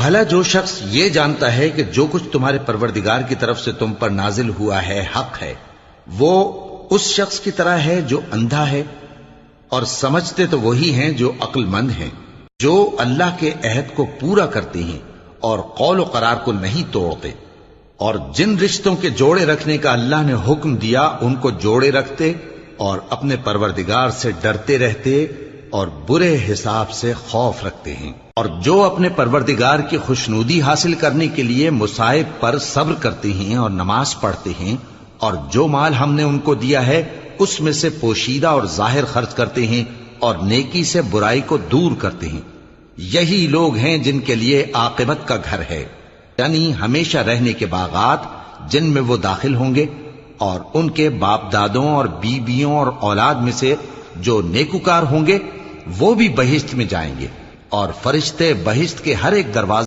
بھلا جو شخص یہ جانتا ہے کہ جو کچھ تمہارے پروردگار کی طرف سے تم پر نازل ہوا ہے حق ہے، وہ اس شخص کی طرح ہے جو اندھا ہے، اور سمجھتے تو وہی ہیں جو عقل مند ہیں، جو اللہ کے عہد کو پورا کرتے ہیں اور قول و قرار کو نہیں توڑتے، اور جن رشتوں کے جوڑے رکھنے کا اللہ نے حکم دیا ان کو جوڑے رکھتے اور اپنے پروردگار سے ڈرتے رہتے اور برے حساب سے خوف رکھتے ہیں، اور جو اپنے پروردگار کی خوشنودی حاصل کرنے کے لیے مصائب پر صبر کرتے ہیں اور نماز پڑھتے ہیں، اور جو مال ہم نے ان کو دیا ہے اس میں سے پوشیدہ اور ظاہر خرچ کرتے ہیں اور نیکی سے برائی کو دور کرتے ہیں، یہی لوگ ہیں جن کے لیے عاقبت کا گھر ہے، یعنی ہمیشہ رہنے کے باغات جن میں وہ داخل ہوں گے، اور ان کے باپ دادوں اور بیویوں اور اولاد میں سے جو نیکوکار ہوں گے وہ بھی بہشت میں جائیں گے، اور فرشتے بہشت کے ہر ایک دروازے